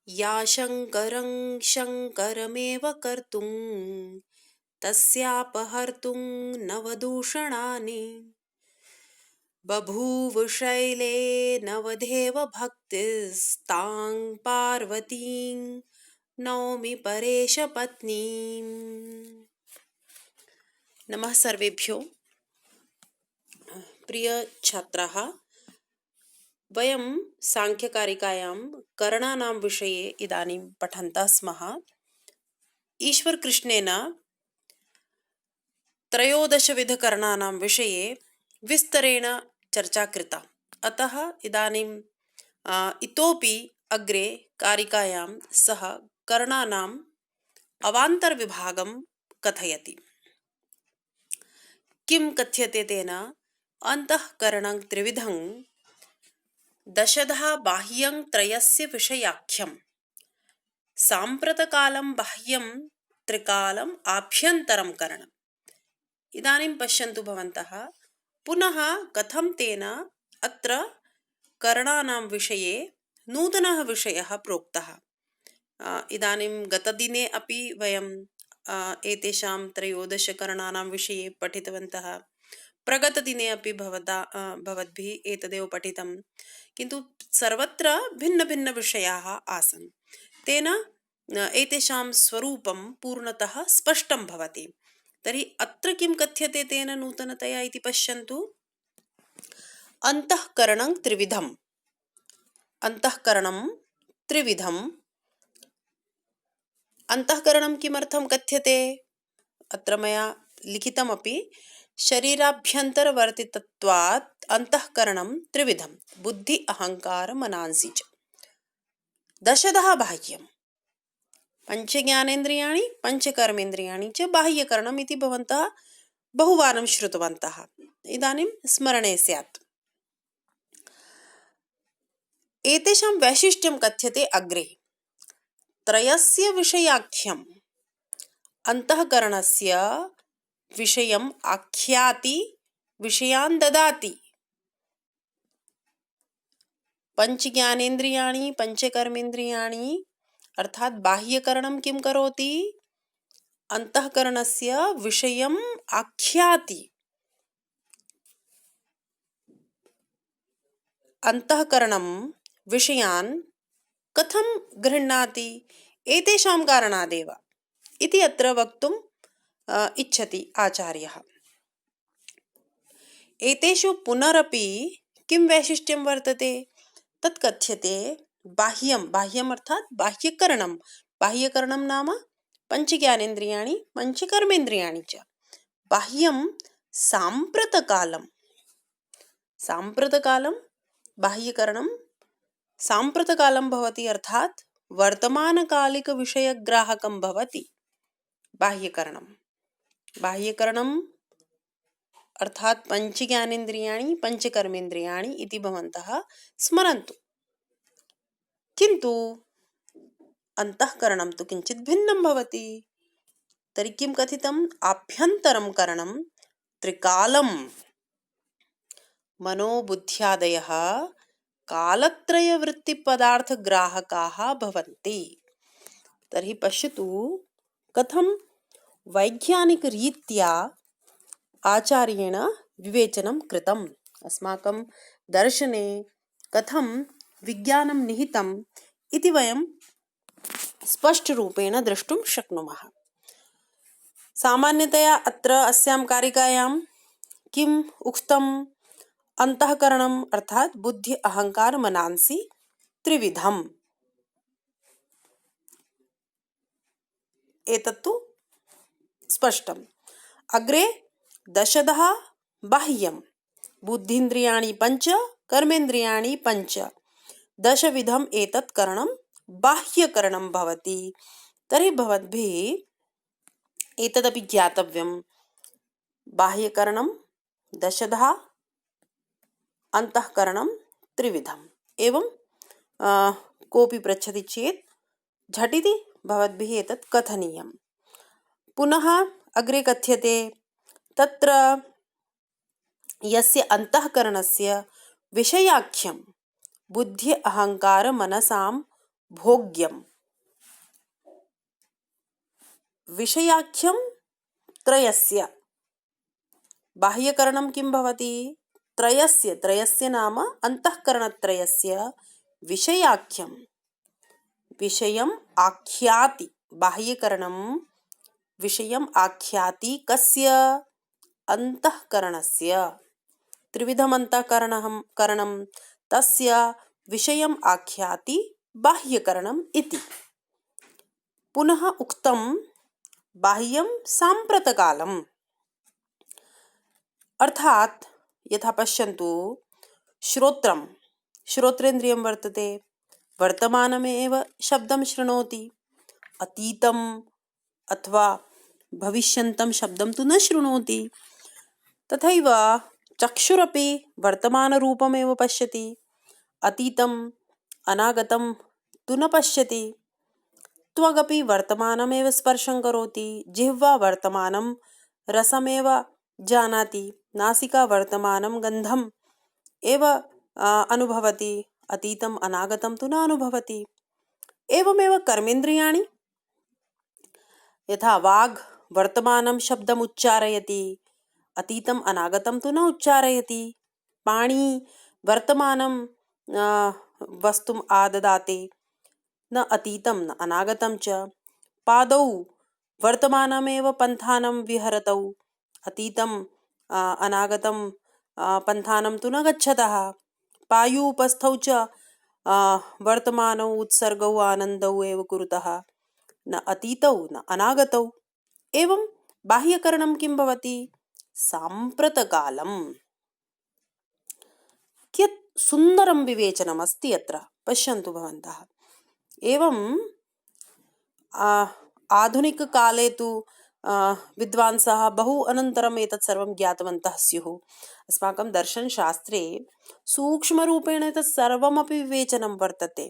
या शङ्करं शङ्करमेव कर्तुं तस्यापहर्तुं नवदूषणानि बभूव शैले नवधेव भक्तिस्तां पार्वतीं नौमि परेशपत्नीम्। नमः सर्वेभ्यो। प्रिय छात्राः, वयं सांख्यकारिकायां करणानां विषये इदानीं पठन्तः स्मः। ईश्वरकृष्णेन त्रयोदशविधकरणानां विषये विस्तरेण चर्चा कृता। अतः इदानीं इतोपि अग्रे कारिकायां सः करणानाम् अवान्तरविभागं कथयति। किं कथ्यते तेन? अन्तःकरणं त्रिविधं, दशधा बाह्यं त्रयस्य विषयाख्यं, साम्प्रतकालं बाह्यं त्रिकालम् आभ्यन्तरं करणम्। इदानीं पश्यन्तु भवन्तः, पुनः कथं तेन अत्र करणानां विषये नूतनः विषयः प्रोक्तः। इदानीं गतदिने अपि वयं एतेषां त्रयोदशकरणानां विषये पठितवन्तः। प्रगतदिने अपि भवद्भिः एतदेव पठितं, किन्तु सर्वत्र भिन्नभिन्नविषयाः आसन्। तेन एतेषां स्वरूपं पूर्णतः स्पष्टं भवति। तर्हि अत्र किं कथ्यते तेन नूतनतया इति पश्यन्तु। अन्तःकरणं त्रिविधम्। अन्तःकरणं त्रिविधम्। अन्तःकरणं किमर्थं कथ्यते? अत्र मया लिखितमपि, शरीराभ्यन्तरवर्तितत्वात् अन्तःकरणं त्रिविधं, बुद्धि अहङ्कार मनांसि च। दशधा बाह्यं, पञ्चज्ञानेन्द्रियाणि पञ्चकर्मेन्द्रियाणि च बाह्यकरणम् इति भवन्तः बहुवारं श्रुतवन्तः। इदानीं स्मरणे स्यात्। एतेषां वैशिष्ट्यं कथ्यते अग्रे। त्रयस्य विषयाख्यम्, अन्तःकरणस्य विषयम् आख्याति, विषयान् ददाति। पञ्चज्ञानेन्द्रियाणि पञ्चकर्मेन्द्रियाणि अर्थात् बाह्यकरणं किं करोति? अन्तःकरणस्य विषयम् आख्याति। अन्तःकरणं विषयान् कथं गृह्णाति? एतेषां कारणादेव इति अत्र वक्तुम् इच्छति आचार्यः। एतेषु पुनरपि किं वैशिष्ट्यं वर्तते? तत् कथ्यते बाह्यं। बाह्यम् अर्थात् बाह्यकरणं। बाह्यकरणं नाम पञ्चज्ञानेन्द्रियाणि पञ्चकर्मेन्द्रियाणि च। बाह्यं साम्प्रतकालं। साम्प्रतकालं बाह्यकरणं साम्प्रतकालं भवति, अर्थात् वर्तमानकालिकविषयग्राहकं भवति बाह्यकरणं। बाह्यकरणं अर्थात् पञ्चज्ञानेन्द्रियाणि पञ्चकर्मेन्द्रियाणि इति भवन्तः स्मरन्तु। किन्तु अन्तःकरणं तु किञ्चित् भिन्नं भवति। तर्हि किं कथितम्? आभ्यन्तरं करणं त्रिकालं। मनोबुद्ध्यादयः कालत्रयवृत्तिपदार्थग्राहकाः भवन्ति। तर्हि पश्यतु कथं वैज्ञानिकरीत्या आचार्येण विवेचनं कृतम्। अस्माकं दर्शने कथं विज्ञानं निहितम् इति वयं स्पष्टरूपेण द्रष्टुं शक्नुमः। सामान्यतया अत्र अस्यां कारिकायां किम् उक्तम्? अन्तःकरणम् अर्थात् बुद्धि अहङ्कार मनांसि त्रिविधम्। एतत्तु स्पष्टम्। अग्रे दशधा बाह्यं, बुद्धीन्द्रियाणि पञ्च कर्मेन्द्रियाणि पञ्च, दशविधम् एतत् करणं बाह्यकरणं भवति। तर्हि भवद्भिः एतदपि ज्ञातव्यं, बाह्यकरणं दशधा, अन्तःकरणं त्रिविधम्। एवं कोऽपि पृच्छति चेत् झटिति भवद्भिः एतत् कथनीयम्। पुनः अग्रे कथ्यते तत्र यस्य अन्तःकरणस्य विषयाख्यं बुद्धि अहङ्कार मनसां भोग्यम। विषयाख्यं त्रयस्य। बाह्यकरणं किं भवति? त्रयस्य नाम अंतःकरणत्रयस्य विषयाख्यं। विषयम् आख्याति। बाह्यकरणं विषयम् आख्याति कस्य? अंतःकरणस्य। त्रिविधम् अंतःकरणं तस्य विषयम् आख्याति बाह्यकरणम् इति। पुनः उक्तं बाह्यं साम्प्रतकालम्। अर्थात यथा पश्यन्तु, श्रोत्रेन्द्रियं वर्तते, वर्तमानमेव शब्दं शृणोति, अतीतम् अथवा भविष्यन्तं शब्दं तु न शृणोति। तथैव चक्षुरपि वर्तमानरूपमेव पश्यति, अतीतम् अनागतं तु न पश्यति। त्वगपि वर्तमानमेव स्पर्शं करोति, जिह्वा वर्तमानं रसमेव जानाति, नासिका वर्तमानं गन्धम् एव अनुभवति, अतीतम् अनागतं तु न अनुभवति। एवमेव कर्मेन्द्रियाणि, यथा वाग् वर्तमानं शब्दम् उच्चारयति, अतीतम् अनागतं तु न उच्चारयति। पाणी वर्तमानं वस्तुम् आददाति, न अतीतं न अनागतं च। पादौ वर्तमानमेव पन्थानं विहरतौ, अतीतं अनागतं पन्थानं तु न गच्छतः। पायूपस्थौ च वर्तमानौ उत्सर्गौ आनन्दौ एव कुरुतः, न अतीतौ न अनागतौ। एवं बाह्यकरणं किं भवति? साम्प्रतकालम्। कियत् सुन्दरं विवेचनम् अस्ति अत्र, पश्यन्तु भवन्तः। एवं आधुनिककाले तु विद्वांसः बहु अनन्तरम् एतत् सर्वं ज्ञातवन्तः स्युः। अस्माकं दर्शनशास्त्रे सूक्ष्मरूपेण एतत् सर्वमपि विवेचनं वर्तते।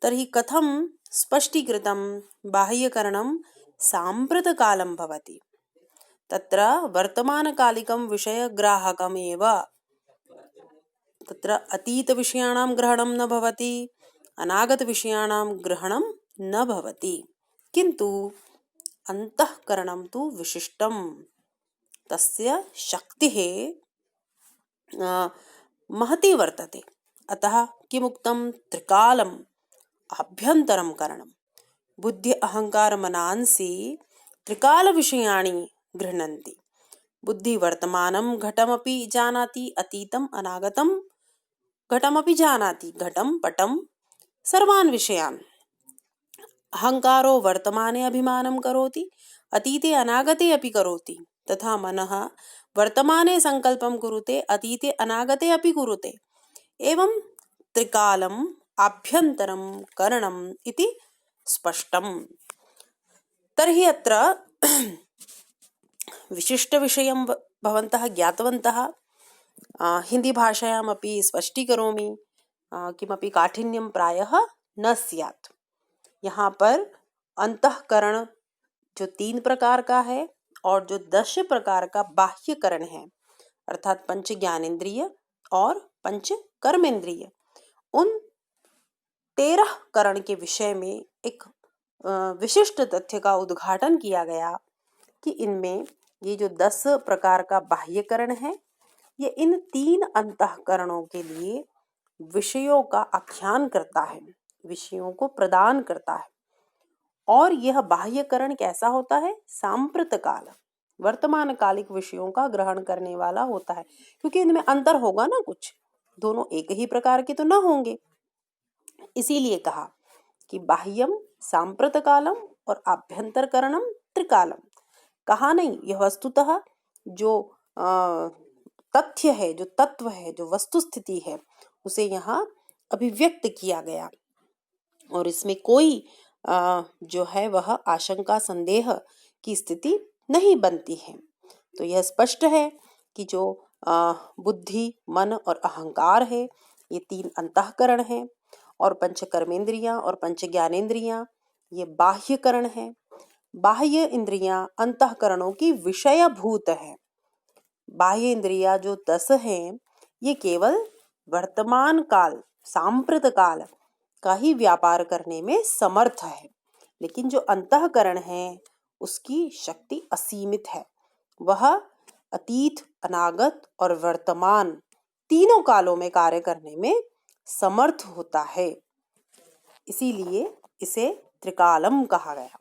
तर्हि कथं स्पष्टीकृतं? बाह्यकरणं साम्प्रतकालं भवति। तत्र वर्तमानकालिकं विषयग्राहकमेव। तत्र अतीतविषयाणां ग्रहणं न भवति, अनागतविषयाणां ग्रहणं न भवति, किन्तु अंतःकरणं तु विशिष्टं। तस्य शक्तिः महती वर्तते। अतः किमुक्तं? त्रिकालम् आभ्यन्तरं करणं। बुद्धि अहंकार मनांसि त्रिकालविषयाणि गृह्णन्ति। बुद्धि वर्तमानं घटमपि जानाति, अतीतम् अनागतं घटमपि जानाति, घटं पटं सर्वान् विषयान्। अहंकारो वर्तमाने अभिमानं करोति, अतीते अनागते अपि करोति। तथा मनः वर्तमाने संकल्पं कुरुते, अतीते अनागते अपि कुरुते। एवं त्रिकालम् आभ्यन्तरं करणम् इति स्पष्टम्। तर्हि अत्र विशिष्टविषयं भवन्तः ज्ञातवन्तः। हिंदी भाषायामपि स्पष्टीकरोमि, किमपि काठिन्यं प्रायः न स्यात्। यहाँ पर अंतःकरण जो 3 प्रकार का है और जो 10 प्रकार का बाह्यकरण है, अर्थात पंच ज्ञानेन्द्रिय और पंच कर्मेंद्रिय, उन 13 करण के विषय में एक विशिष्ट तथ्य का उद्घाटन किया गया कि इनमें ये जो 10 प्रकार का बाह्यकरण है, ये इन 3 अंतःकरणों के लिए विषयों का आख्यान करता है, विषयों को प्रदान करता है। और यह बाह्यकरण कैसा होता है? सांप्रतकाल, वर्तमान कालिक विषयों का ग्रहण करने वाला होता है, क्योंकि इनमें अंतर होगा ना, कुछ दोनों एक ही प्रकार के तो न होंगे। इसीलिए कहा कि बाह्यम सांप्रतकालम और आभ्यंतरकरणम त्रिकालम। कहा नहीं, यह वस्तुतः जो तथ्य है, जो तत्व है, जो वस्तु स्थिति है, उसे यहाँ अभिव्यक्त किया गया। और इसमें कोई जो है वह आशंका संदेह की स्थिति नहीं बनती है। तो यह स्पष्ट है कि जो बुद्धि, मन और अहंकार है, ये 3 अंतःकरण हैं, और पंच कर्मेंद्रियां और पंच ज्ञानेन्द्रियां ये बाह्यकरण हैं। बाह्य इंद्रियां अंतःकरणों की विषयभूत है। बाह्य इंद्रियां जो 10 हैं, ये केवल वर्तमान काल, सांप्रत काल का ही व्यापार करने में समर्थ है, लेकिन जो अंतःकरण है उसकी शक्ति असीमित है। वह अतीत, अनागत और वर्तमान तीनों कालों में कार्य करने में समर्थ होता है। इसीलिए इसे त्रिकालम कहा गया।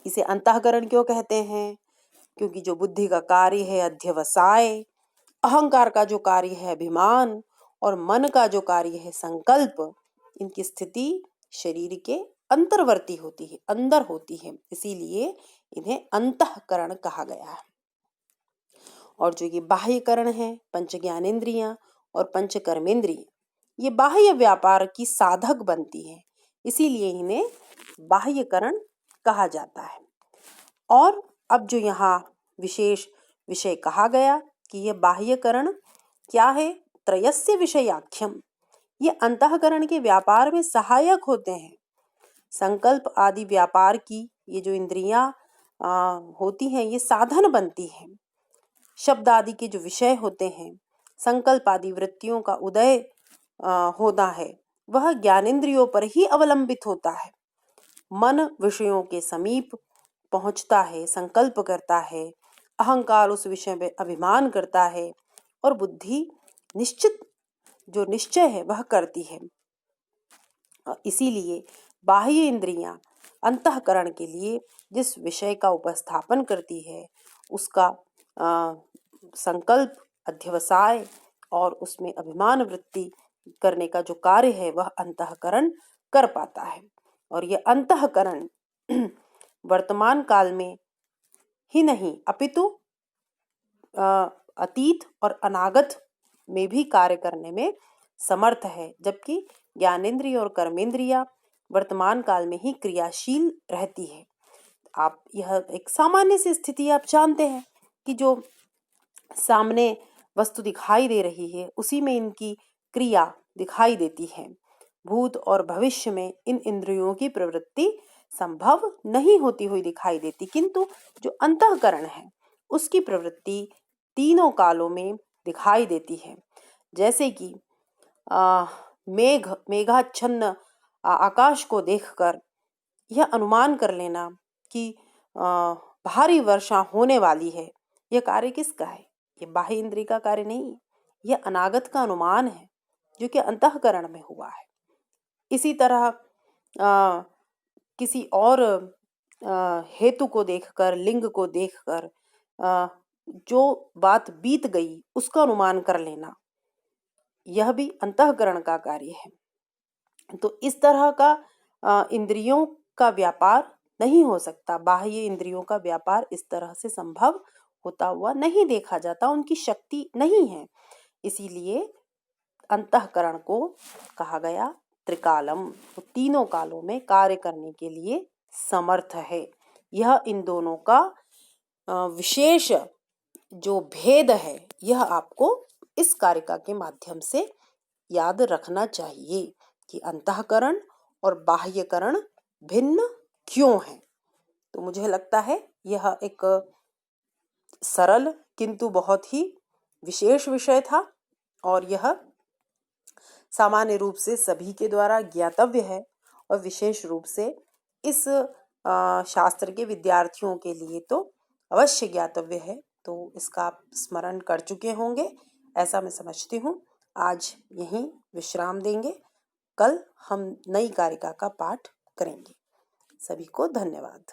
इसे अंतःकरण क्यों कहते हैं? क्योंकि जो बुद्धि का कार्य है अध्यवसाय, अहंकार का जो कार्य है अभिमान और मन का जो कार्य है संकल्प, इनकी स्थिति शरीर के अंतर्वर्ती होती है, अंदर होती है, इसीलिए इन्हें अंतःकरण कहा गया है। और जो ये बाह्यकरण है, पंच ज्ञानेंद्रियां और पंच कर्मेंद्रिय, ये बाह्य व्यापार की साधक बनती है, इसीलिए इन्हें बाह्यकरण कहा जाता है। और अब जो यहाँ विशेष विषय कहा गया कि यह बाह्यकरण क्या है? त्रयस्य विषयाख्यम, ये अंतःकरण के व्यापार में सहायक होते हैं। संकल्प आदि व्यापार की ये जो इंद्रियां होती हैं, ये साधन बनती हैं। शब्द आदि के जो विषय होते हैं, संकल्प आदि वृत्तियों का उदय होता है, वह ज्ञानेंद्रियों पर ही अवलंबित होता है। मन विषयों के समीप पहुंचता है, संकल्प करता है, अहंकार उस विषय में अभिमान करता है और बुद्धि निश्चित जो निश्चय है वह करती है। इसीलिए बाह्य इंद्रियां अंतःकरण के लिए जिस विषय का उपस्थापन करती है उसका संकल्प, अध्यवसाय और उसमें अभिमान वृत्ति करने का जो कार्य है वह अंतःकरण कर पाता है। और यह अंतःकरण वर्तमान काल में ही नहीं अपितु अतीत और अनागत में भी कार्य करने में समर्थ है, जबकि ज्ञानेंद्रिय और कर्मेंद्रिया वर्तमान काल में ही क्रियाशील रहती है। आप यह एक सामान्य सी स्थिति आप जानते हैं कि जो सामने वस्तु दिखाई दे रही है उसी में इनकी क्रिया दिखाई देती है। भूत और भविष्य में इन इंद्रियों की प्रवृत्ति संभव नहीं होती हुई दिखाई देती, किंतु जो अंतःकरण है उसकी प्रवृत्ति तीनों कालों में दिखाई देती है। जैसे कि मेघाच्छन्न आकाश को देखकर यह अनुमान कर लेना कि भारी वर्षा होने वाली है, यह कार्य किसका है? यह बाह्य इंद्रिय का कार्य नहीं है, यह अनागत का अनुमान है जो कि अंतःकरण में हुआ है। इसी तरह किसी और हेतु को देखकर, लिंग को देखकर जो बात बीत गई उसका अनुमान कर लेना, यह भी अंतःकरण का कार्य है। तो इस तरह का इंद्रियों का व्यापार नहीं हो सकता, बाह्य इंद्रियों का व्यापार इस तरह से संभव होता हुआ नहीं देखा जाता, उनकी शक्ति नहीं है। इसीलिए अंतःकरण को कहा गया त्रिकालम, तो तीनों कालों में कार्य करने के लिए समर्थ है। यह इन दोनों का विशेष जो भेद है यह आपको इस कारिका के माध्यम से याद रखना चाहिए कि अंतःकरण और बाह्यकरण भिन्न क्यों हैं। तो मुझे लगता है यह एक सरल किंतु बहुत ही विशेष विषय था और यह सामान्य रूप से सभी के द्वारा ज्ञातव्य है और विशेष रूप से इस शास्त्र के विद्यार्थियों के लिए तो अवश्य ज्ञातव्य है। तो इसका आप स्मरण कर चुके होंगे ऐसा मैं समझती हूँ। आज यहीं विश्राम देंगे, कल हम नई कारिका का पाठ करेंगे। सभी को धन्यवाद।